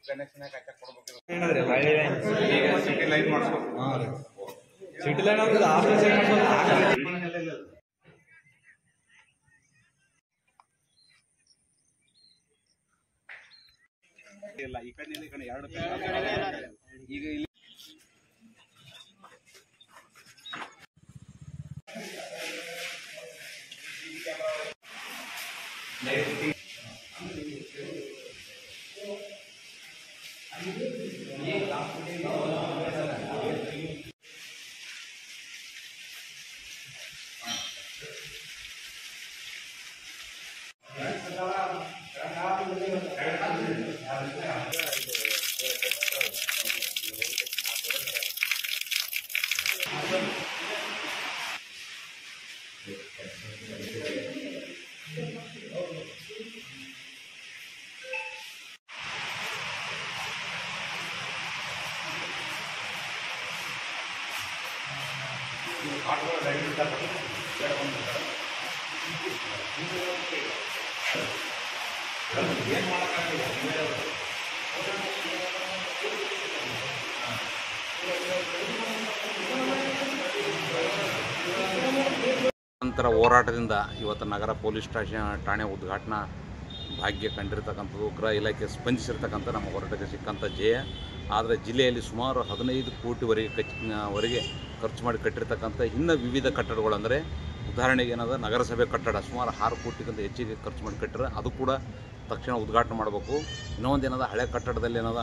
Connection city line ಮಾಡಿಸ್ಬೇಕು. City line ಇಲ್ಲ, ಈ ಕಡೆ ಎರಡು ಈಗ ಇಲ್ಲಿ ನಂತರ ಹೋರಾಟದಿಂದ ಇವತ್ತು ನಗರ ಪೊಲೀಸ್ ಠಾಣೆ ಉದ್ಘಾಟನಾ ಭಾಗ್ಯ ಕಂಡಿರ್ತಕ್ಕಂಥದ್ದು ಗೃಹ ಇಲಾಖೆ ಸ್ಪಂದಿಸಿರ್ತಕ್ಕಂಥ ನಮ್ಮ ಹೋರಾಟಕ್ಕೆ ಸಿಕ್ಕಂಥ ಜಯ. ಆದರೆ ಜಿಲ್ಲೆಯಲ್ಲಿ ಸುಮಾರು 15 ಕೋಟಿವರೆಗೆ ಖರ್ಚು ಮಾಡಿ ಕಟ್ಟಿರ್ತಕ್ಕಂಥ ಇನ್ನು ವಿವಿಧ ಕಟ್ಟಡಗಳು, ಅಂದರೆ ಉದಾಹರಣೆಗೆ ಏನದ ನಗರಸಭೆ ಕಟ್ಟಡ ಸುಮಾರು 6 ಕೋಟಿಗಿಂತ ಹೆಚ್ಚಿಗೆ ಖರ್ಚು ಮಾಡಿ ಕಟ್ಟಿದ್ರೆ ಅದು ಕೂಡ ತಕ್ಷಣ ಉದ್ಘಾಟನೆ ಮಾಡಬೇಕು. ಇನ್ನೊಂದು ಏನದ ಹಳೆ ಕಟ್ಟಡದಲ್ಲಿ ಏನದ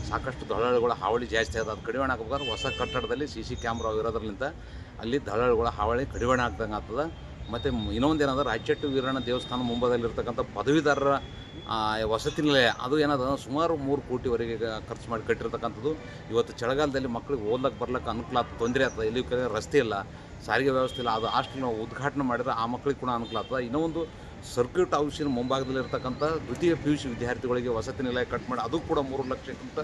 ಸಾಕಷ್ಟು ದಳ್ಳಾಳಿಗಳ ಹಾವಳಿ ಜಾಸ್ತಿ ಅದ, ಅದು ಕಡಿವಾಣ ಹಾಕಬೇಕಾದ್ರೆ ಹೊಸ ಕಟ್ಟಡದಲ್ಲಿ CC ಕ್ಯಾಮ್ರಾ ಇರೋದ್ರಲ್ಲಿಂದ ಅಲ್ಲಿ ದಳ್ಳಾಳಿಗಳ ಹಾವಳಿ ಕಡಿವಾಣ ಆಗ್ದಂಗೆ ಆಗ್ತದೆ. ಮತ್ತು ಇನ್ನೊಂದು ಏನದ ರಾಯಚಟ್ಟಿ ವೀರಣ್ಣ ದೇವಸ್ಥಾನ ಮುಂಭಾಗದಲ್ಲಿರ್ತಕ್ಕಂಥ ಪದವೀಧರರ ವಸತಿ ನಿಲಯ, ಅದು ಏನದ ಸುಮಾರು 3 ಕೋಟಿವರೆಗೆ ಖರ್ಚು ಮಾಡಿ ಕಟ್ಟಿರ್ತಕ್ಕಂಥದ್ದು. ಇವತ್ತು ಚಳಿಗಾಲದಲ್ಲಿ ಮಕ್ಕಳಿಗೆ ಓದ್ಲಕ್ಕೆ ಬರ್ಲಿಕ್ಕೆ ಅನುಕೂಲ ಆಗ್ತದೆ, ತೊಂದರೆ ಆಗ್ತದೆ. ಇಲ್ಲಿ ರಸ್ತೆ ಇಲ್ಲ, ಸಾರಿಗೆ ವ್ಯವಸ್ಥೆ ಇಲ್ಲ. ಅದು ಹಾಸ್ಟೆಲ್ ನಾವು ಉದ್ಘಾಟನೆ ಮಾಡಿದ್ರೆ ಆ ಮಕ್ಕಳಿಗೆ ಕೂಡ ಅನುಕೂಲ ಆಗ್ತದೆ. ಇನ್ನೊಂದು ಸರ್ಕ್ಯೂಟ್ ಹೌಸಿನ ಮುಂಭಾಗದಲ್ಲಿರ್ತಕ್ಕಂಥ ದ್ವಿತೀಯ PUC ವಿದ್ಯಾರ್ಥಿಗಳಿಗೆ ವಸತಿ ನಿಲಯ ಕಟ್ ಮಾಡಿ ಅದು ಕೂಡ 3 ಲಕ್ಷಕ್ಕಿಂತ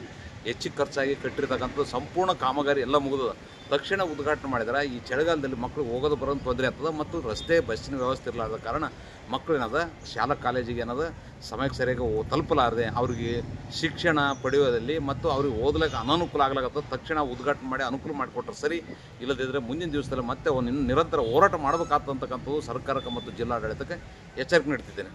ಹೆಚ್ಚಿಗೆ ಖರ್ಚಾಗಿ ಕಟ್ಟಿರ್ತಕ್ಕಂಥ ಸಂಪೂರ್ಣ ಕಾಮಗಾರಿ ಎಲ್ಲ ಮುಗಿದ ತಕ್ಷಣ ಉದ್ಘಾಟನೆ ಮಾಡಿದ್ರೆ ಈ ಚಳಿಗಾಲದಲ್ಲಿ ಮಕ್ಕಳು ಹೋಗೋದು ಬರೋದು ತೊಂದರೆ ಆಗ್ತದೆ. ಮತ್ತು ರಸ್ತೆ ಬಸ್ಸಿನ ವ್ಯವಸ್ಥೆ ಇರಲಾರ್ದ ಕಾರಣ ಮಕ್ಕಳು ಏನದ ಶಾಲಾ ಕಾಲೇಜಿಗೆ ಏನದ ಸಮಯಕ್ಕೆ ಸರಿಯಾಗಿ ತಲುಪಲಾರದೆ ಅವ್ರಿಗೆ ಶಿಕ್ಷಣ ಪಡೆಯೋದಲ್ಲಿ ಮತ್ತು ಅವ್ರಿಗೆ ಓದಲಿಕ್ಕೆ ಅನಾನುಕೂಲ ಆಗ್ಲಾಗತ್ತದ. ತಕ್ಷಣ ಉದ್ಘಾಟನೆ ಮಾಡಿ ಅನುಕೂಲ ಮಾಡಿಕೊಟ್ರೆ ಸರಿ, ಇಲ್ಲದಿದ್ದರೆ ಮುಂದಿನ ದಿವಸದಲ್ಲಿ ಮತ್ತೆ ಒಂದು ನಿರಂತರ ಹೋರಾಟ ಮಾಡಬೇಕಾಗ್ತಕ್ಕಂಥದ್ದು ಸರ್ಕಾರಕ್ಕೆ ಮತ್ತು ಜಿಲ್ಲಾಡಳಿತಕ್ಕೆ ಎಚ್ಚರಿಕೆ ನೀಡ್ತಿದ್ದೇನೆ.